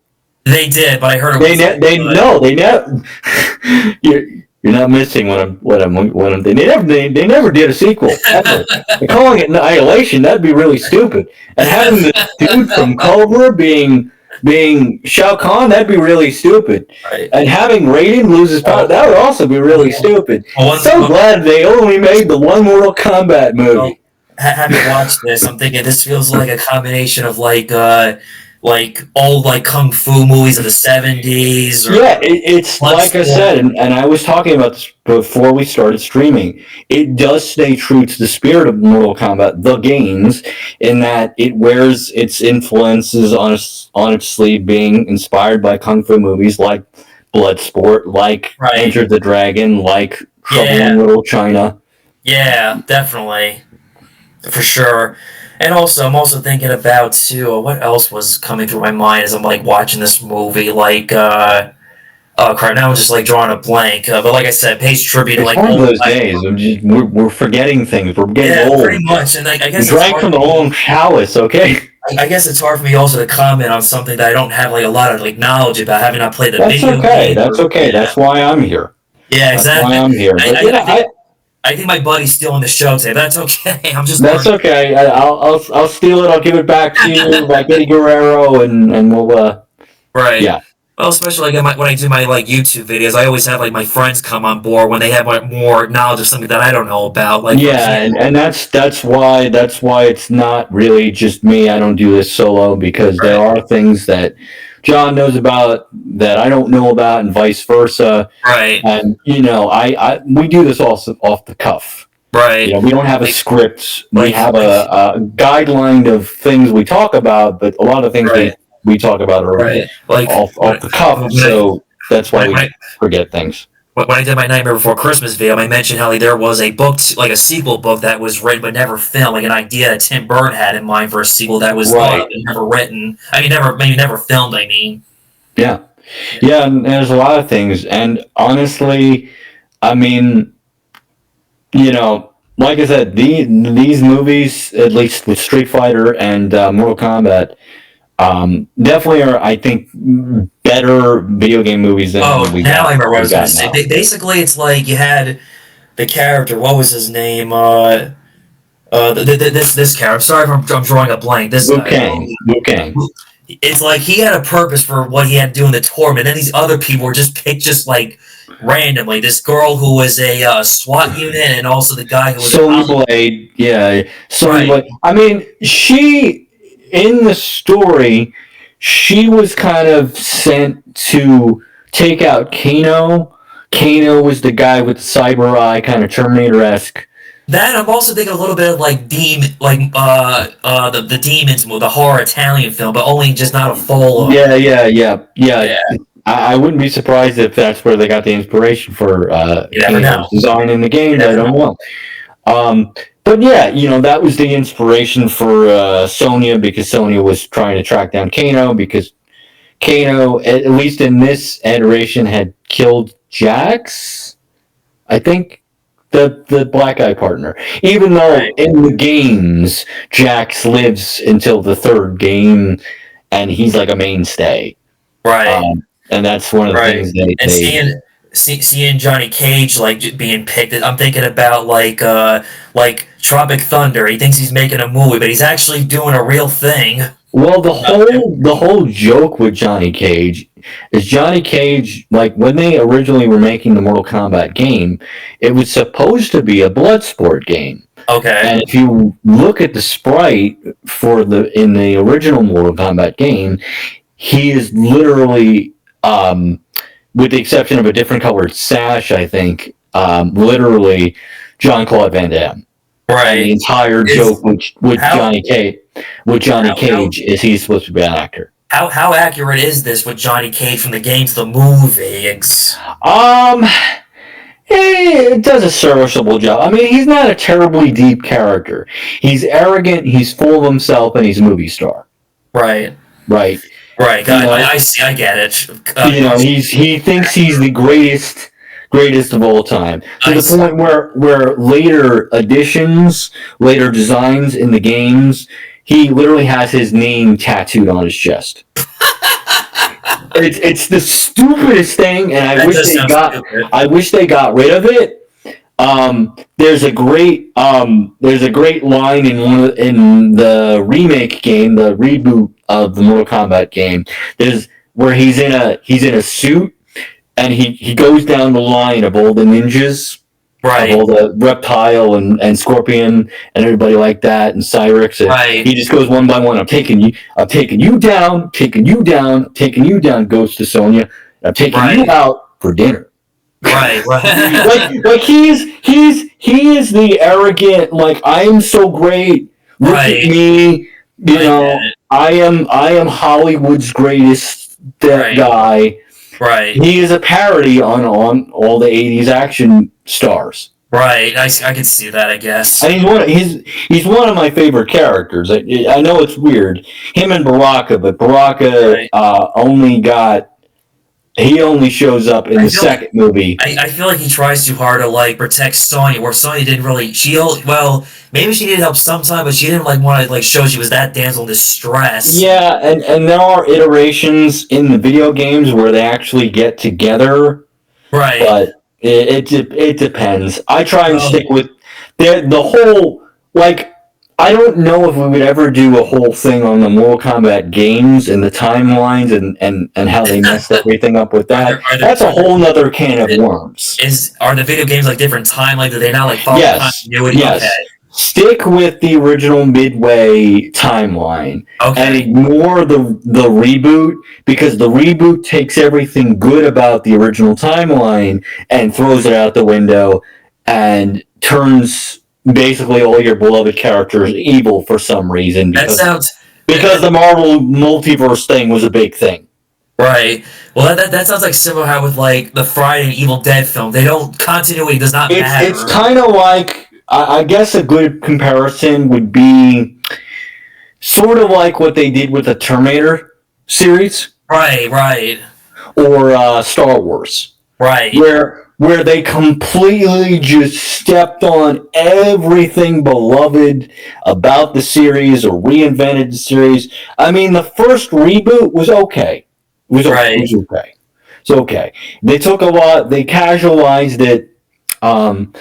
B: They did, but I heard
A: they never. You're not missing they never did a sequel ever. Calling it Annihilation, that'd be really stupid. And having the dude from Cobra being Shao Kahn, that'd be really stupid.
B: Right.
A: And having Raiden lose his power, that would also be really stupid. Glad they only made the one Mortal Kombat movie.
B: Well, having watched this, I'm thinking this feels like a combination of like old like kung fu movies of the 70s.
A: It's like I said, and I was talking about this before we started streaming. It does stay true to the spirit of Mortal Kombat, the games, in that it wears its influences on its sleeve, being inspired by kung fu movies like Bloodsport, like Enter the Dragon, like Trouble in Little China.
B: Yeah, definitely, for sure. And also, I'm also thinking about, too, what else was coming through my mind as I'm, like, watching this movie, like, oh, crap, now I'm just, like, drawing a blank, but like I said, pays tribute to, like...
A: It's one of those days, we're forgetting things, we're getting old.
B: Yeah, pretty much, and, like, I guess...
A: We drank from the long chalice, okay?
B: I guess it's hard for me also to comment on something that I don't have, like, a lot of, like, knowledge about, having not played the video game.
A: That's okay, that's why I'm here.
B: Yeah, exactly.
A: That's why I'm here.
B: I think my buddy's stealing the show today. That's okay. I'm just.
A: That's okay. I'll steal it. I'll give it back to you, like Eddie Guerrero, and we'll.
B: Right.
A: Yeah.
B: Well, especially like when I do my like YouTube videos, I always have like my friends come on board when they have like, more knowledge of something that I don't know about. Like
A: and that's why it's not really just me. I don't do this solo because there are things that John knows about that I don't know about, and vice versa.
B: Right.
A: And we do this all off the cuff.
B: Right.
A: We don't have a script. We have a guideline of things we talk about, but a lot of things we talk about are off the cuff. So that's why we forget things.
B: when I did my Nightmare Before Christmas video, I mentioned how like, there was a book, like a sequel book that was written but never filmed, like an idea that Tim Burton had in mind for a sequel that was thought of
A: Right.
B: but never written. I mean, never filmed. I mean,
A: Yeah. Yeah, and there's a lot of things. And honestly, I mean, like I said, these movies, at least with Street Fighter and Mortal Kombat, definitely are, I think, better video game movies than
B: oh,
A: we
B: now
A: got
B: I remember what I
A: we
B: was going to
A: got
B: say.
A: now.
B: Basically, it's like you had the character. What was his name? This character. I'm sorry if I'm drawing a blank. This
A: Liu
B: guy.
A: Kang. Liu Kang.
B: It's like he had a purpose for what he had to do in the tournament. Then these other people were just picked just like randomly. This girl who was a SWAT unit, and also the guy who was
A: Sonya Blade. Yeah, Sonya
B: right.
A: Blade. I mean, in the story, she was kind of sent to take out Kano. Kano was the guy with the cyber eye, kind of Terminator-esque.
B: That I'm also thinking a little bit of like the demons, the horror Italian film, but only just not a full.
A: Yeah.
B: Yeah,
A: I wouldn't be surprised if that's where they got the inspiration for
B: you never know.
A: design in the game.
B: You
A: I
B: never
A: don't
B: know.
A: know. But yeah, that was the inspiration for Sonya, because Sonya was trying to track down Kano, because Kano, at least in this iteration, had killed Jax, I think, the black eye partner. Even though
B: Right,
A: in the games, Jax lives until the third game, and he's like a mainstay.
B: right,
A: And that's one of the
B: right.
A: things they,
B: And
A: they
B: seeing Johnny Cage like being picked, I'm thinking about like Tropic Thunder. He thinks he's making a movie, but he's actually doing a real thing.
A: Well, the whole joke with Johnny Cage is Johnny Cage, like when they originally were making the Mortal Kombat game, it was supposed to be a blood sport game.
B: Okay.
A: And if you look at the sprite in the original Mortal Kombat game, he is literally, with the exception of a different colored sash, I think, literally Jean-Claude Van Damme. And the
B: Right.
A: entire
B: Is
A: joke with
B: how
A: Johnny
B: how
A: Cage is he's supposed to be an actor.
B: how accurate is this with Johnny Cage from the game to the movie?
A: Um, it does a serviceable job. I mean, he's not a terribly deep character. He's arrogant, he's full of himself, and he's a movie star.
B: Right.
A: Right.
B: Right.
A: You know,
B: I see. I get it.
A: he thinks he's the greatest of all time, to
B: I
A: the
B: see.
A: point where later additions, later designs in the games, he literally has his name tattooed on his chest. It's the stupidest thing, and
B: That does sound stupid.
A: I wish they got rid of it. There's a great line in the remake game, the reboot of the Mortal Kombat game. There's where he's in a suit, and he goes down the line of all the ninjas, of all
B: Right.
A: the Reptile and Scorpion and everybody like that, and Cyrix. And
B: Right.
A: he just goes one by one. I'm taking you down, taking you down, taking you down. Goes to Sonya. I'm taking you
B: Right.
A: out for dinner.
B: Right.
A: like he is the arrogant, like, I am so great. Look at
B: Right.
A: me. You
B: I
A: know,
B: get it.
A: I am Hollywood's greatest
B: Right.
A: guy.
B: Right.
A: He is a parody on all the '80s action stars.
B: Right. I can see that. I guess.
A: And he's one of my favorite characters. I know it's weird. Him and Baraka, but Baraka
B: Right.
A: he only shows up in
B: I
A: the
B: feel like
A: second movie.
B: I feel like he tries too hard to like protect Sonya, where Sonya didn't really. Well, maybe she needed help sometime, but she didn't like want to like show she was that damsel in distress.
A: Yeah, and there are iterations in the video games where they actually get together,
B: Right.
A: but it depends. I try and
B: Oh,
A: stick with the whole, like, I don't know if we would ever do a whole thing on the Mortal Kombat games and the timelines and how they messed everything up with that. That's a whole nother can of worms.
B: are the video games like different timeline? Do they not like follow continuity?
A: Yes.
B: Okay.
A: Stick with the original Midway timeline and
B: Okay.
A: ignore the reboot, because the reboot takes everything good about the original timeline and throws it out the window and turns basically all your beloved characters evil for some reason,
B: That sounds.
A: because the Marvel multiverse thing was a big thing.
B: Right. Well, that sounds like similar how with like the Friday and Evil Dead film. They don't continuity does not
A: It's
B: matter.
A: kind of like, I guess a good comparison would be sort of like what they did with the Terminator series
B: Right. Right.
A: or Star Wars,
B: Right.
A: where they completely just stepped on everything beloved about the series or reinvented the series. I mean, the first reboot was okay. It
B: Right.
A: was okay. It's okay. They took a lot. They casualized it. Um,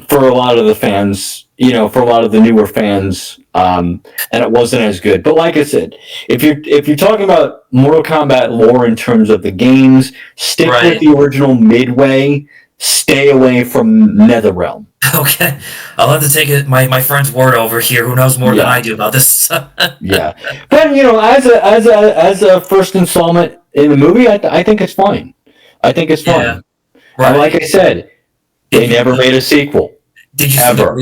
A: for a lot of the fans, for a lot of the newer fans, and it wasn't as good. But like I said, if you're talking about Mortal Kombat lore in terms of the games, stick with
B: Right.
A: the original Midway. Stay away from NetherRealm.
B: Okay. I'll have to take my friend's word over here, who knows more than
A: Yeah,
B: I do about this.
A: yeah. But as a first installment in the movie, I think it's fine. I think it's
B: Yeah.
A: fine. And like
B: Right.
A: I said,
B: Did
A: they
B: you
A: never made a sequel
B: did you see
A: ever.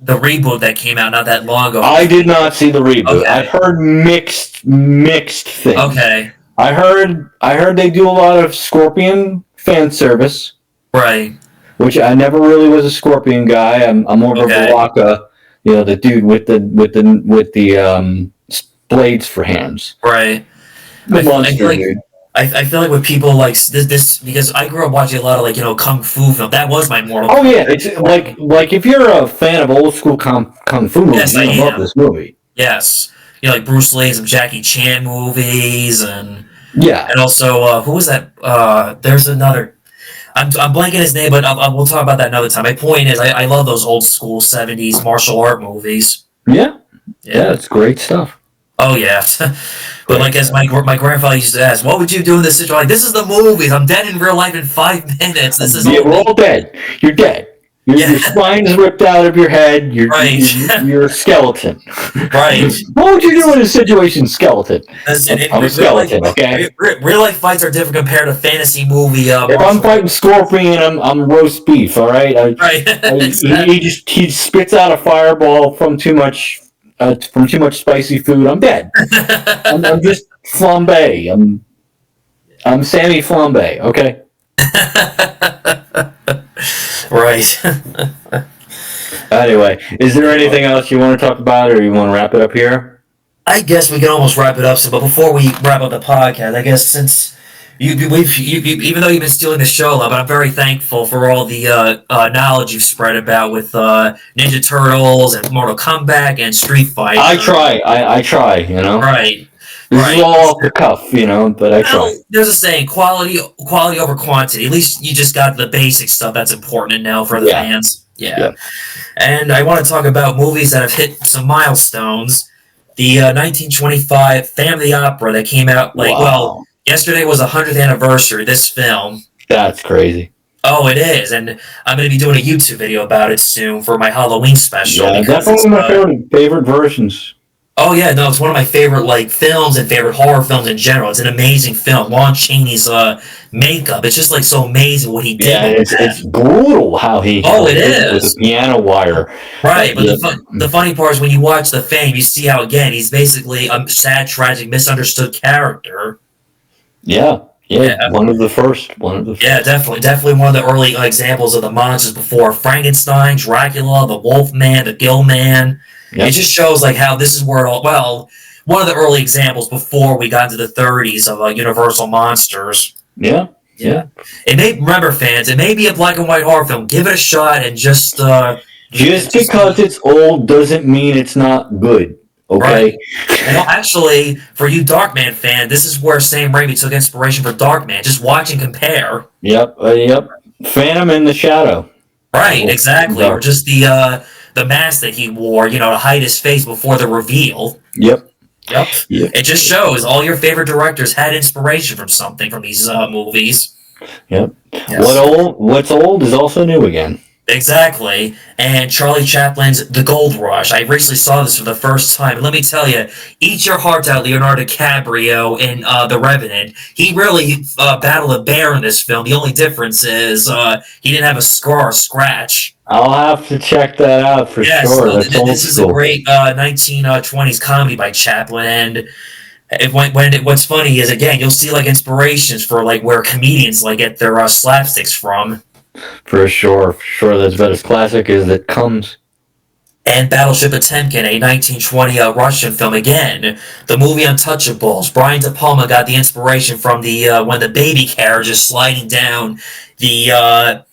B: the reboot that came out not that long ago?
A: I did not see the reboot. I've
B: Okay.
A: heard mixed things.
B: Okay.
A: I heard they do a lot of Scorpion fan service,
B: Right.
A: which I never really was a Scorpion guy. I'm more of a
B: Okay.
A: Baraka, the dude with the blades for hands.
B: Right.
A: The
B: I feel
A: monster
B: like
A: dude.
B: I feel like with people like this because I grew up watching a lot of like kung fu film. That was my Mortal
A: Oh yeah,
B: Kombat.
A: it's like if you're a fan of old school kung fu movies,
B: Yes, I
A: you're gonna love
B: am.
A: this movie.
B: Yes, like Bruce Lee, some Jackie Chan movies,
A: Yeah,
B: and also who was that? There's another. I'm blanking his name, but we'll talk about that another time. My point is, I love those old school '70s martial art movies.
A: yeah, yeah.
B: Yeah.
A: It's great stuff.
B: Oh yeah. But
A: Great
B: like as
A: stuff.
B: my grandfather used to ask, what would you do in this situation? Like, this is the movies. I'm dead in real life in 5 minutes. This is
A: Yeah,
B: all
A: we're
B: me.
A: all dead. You're dead.
B: Yeah.
A: Your spine's ripped out of your head. You're
B: Right.
A: you're, you're a skeleton.
B: Right.
A: What would you do in a situation, skeleton?
B: Listen,
A: I'm a
B: real life,
A: skeleton, okay?
B: real life fights are different compared to fantasy movie
A: If I'm
B: martial
A: fighting
B: arts.
A: Scorpion, I'm roast beef. All right.
B: Right.
A: He
B: Exactly.
A: just he spits out a fireball from too much spicy food. I'm dead. I'm just flambe. I'm Sammy Flambe. Okay.
B: Right.
A: Anyway, is there anything else you want to talk about, or you want to wrap it up here?
B: I guess we can almost wrap it up. So, but before we wrap up the podcast, I guess since even though you've been stealing the show, but I'm very thankful for all the knowledge you've spread about with Ninja Turtles and Mortal Kombat and Street
A: I
B: Fighter.
A: try. I try.
B: Right,
A: This is
B: right.
A: all off the cuff, but I try.
B: Well, there's a saying: quality over quantity. At least you just got the basic stuff that's important to know for the
A: Yeah.
B: fans. Yeah.
A: Yeah.
B: And I want to talk about movies that have hit some milestones. The 1925 Family Opera that came out
A: Wow.
B: yesterday was the 100th anniversary of this film.
A: That's crazy.
B: Oh, it is, and I'm going to be doing a YouTube video about it soon for my Halloween special
A: Yeah,
B: because
A: definitely
B: it's
A: my favorite versions.
B: oh yeah, no, it's one of my favorite films and favorite horror films in general. It's an amazing film. Lon Chaney's makeup, it's just so amazing what he did
A: Yeah,
B: with
A: it's
B: that.
A: brutal how he
B: Oh, it
A: did it with the
B: is.
A: piano wire.
B: Right, but
A: Yeah,
B: the funny part is when you watch the fame, you see how again he's basically a sad, tragic, misunderstood character.
A: yeah, yeah.
B: Yeah,
A: One of the first. One of the
B: yeah,
A: first.
B: definitely one of the early examples of the monsters before Frankenstein, Dracula, the Wolfman, the Gill Man. It
A: Yep.
B: just shows how this is where it all one of the early examples before we got into the 30s of Universal monsters.
A: Yeah.
B: Yeah,
A: Yeah.
B: remember fans, it may be a black and white horror film. Give it a shot and
A: Just
B: just
A: because it's old doesn't mean it's not good. Okay.
B: right. And actually, for you Darkman fan, this is where Sam Raimi took inspiration for Darkman. Just watch and compare.
A: Yep. Yep. Phantom in the Shadow.
B: Right, exactly. Or
A: Dark.
B: just the mask that he wore, to hide his face before the reveal.
A: Yep.
B: Yep.
A: Yep.
B: It just shows all your favorite directors had inspiration from something from these movies.
A: Yep.
B: Yes.
A: What's old is also new again.
B: Exactly. And Charlie Chaplin's The Gold Rush. I recently saw this for the first time. And let me tell you, eat your heart out, Leonardo DiCaprio in The Revenant. He really battled a bear in this film. The only difference is he didn't have a scar or scratch.
A: I'll have to check that out for
B: Yes,
A: sure. That's old
B: this is a
A: school.
B: great 1920s comedy by Chaplin. And What's funny is again you'll see like inspirations for like where comedians like get their slapsticks from.
A: For sure. That's about as classic as it comes.
B: And Battleship Potemkin, a 1920 Russian film. Again, the movie Untouchables. Brian De Palma got the inspiration from the when the baby carriage is sliding down the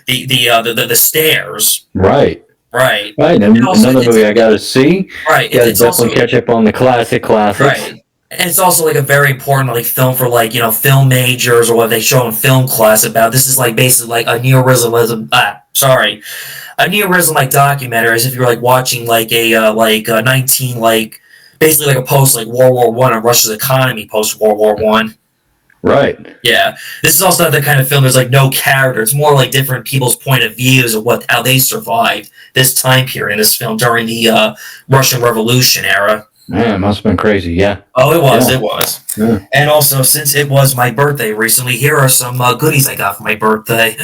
B: the stairs.
A: Right.
B: Right.
A: Right. And another movie I got to see.
B: Right.
A: Got to definitely catch up on the classics.
B: Right. And it's also like a very important like film for like film majors or what they show in film class about. This is like basically like a neorealism. A neorealism like documentary, as if you're like watching like a 19 like basically like a post like World War One on Russia's economy post World War One.
A: Right.
B: Yeah, this is also not the kind of film. There's like no character. It's more like different people's point of views of how they survived this time period in this film during the Russian Revolution era.
A: Man, it must have been crazy. Yeah.
B: Oh, it was.
A: Yeah.
B: It was.
A: Yeah.
B: And also, since it was my birthday recently, here are some goodies I got for my birthday.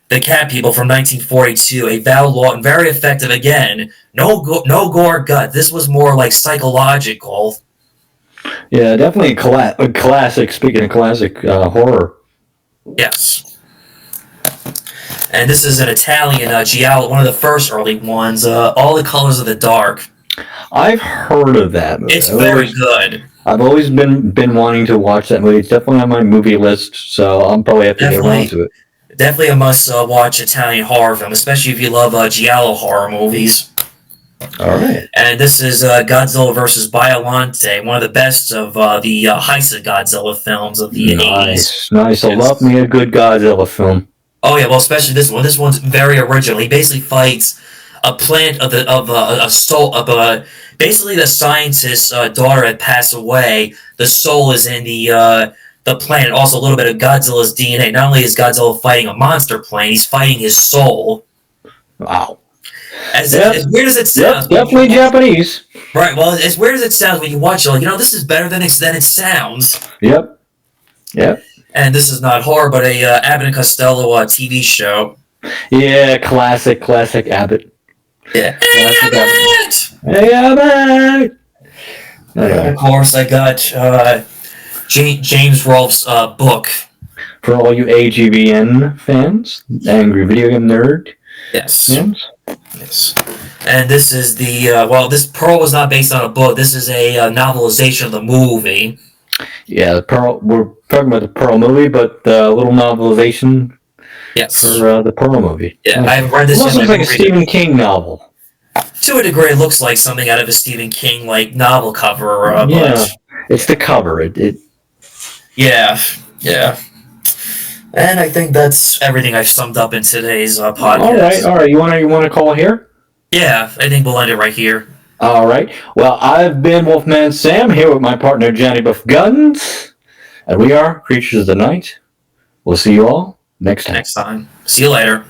B: The Cat People from 1942, a Val Lawton, very effective again. No gore gut. This was more like psychological.
A: Yeah, definitely a classic. Speaking of classic horror.
B: Yes. And this is an Italian giallo, one of the first early ones. All the Colors of the Dark.
A: I've heard of that movie.
B: It's very good.
A: I've always been wanting to watch that movie. It's definitely on my movie list, so I'll probably have to get around to it.
B: Definitely a must-watch Italian horror film, especially if you love giallo horror movies.
A: All right.
B: And this is Godzilla vs. Biollante, one of the best of the Heist Godzilla films of the 80s.
A: Nice. I love me a good Godzilla film.
B: Oh yeah, well, especially this one. This one's very original. He basically fights a plant of a soul of basically the scientist's daughter had passed away. The soul is in the plant. Also, a little bit of Godzilla's DNA. Not only is Godzilla fighting a monster plant, he's fighting his soul.
A: Wow.
B: As weird as it sounds,
A: definitely Japanese.
B: Right. Well, as weird as it sounds when you watch it, like this is better than it sounds.
A: Yep.
B: And this is not horror, but a Abbott and Costello TV show.
A: Yeah, classic Abbott.
B: Yeah.
A: Hey, Abbott!
B: Of course, I got James Rolfe's book.
A: For all you AGVN fans, Angry Video Game Nerd.
B: Yes. And this is this Pearl was not based on a book. This is a novelization of the movie.
A: Yeah, we're talking about the Pearl movie, but the little novelization.
B: Yes.
A: For the Pearl movie.
B: Yeah, I haven't read this.
A: It looks like a Stephen King novel.
B: To a degree, it looks like something out of a Stephen King novel cover.
A: Yeah, it's the cover.
B: Yeah. And I think that's everything I've summed up in today's podcast.
A: All right. You want to call here?
B: Yeah, I think we'll end it right here.
A: All right. Well, I've been Wolfman Sam here with my partner Johnny Buff Guns, and we are Creatures of the Night. We'll see you all next time.
B: See you later.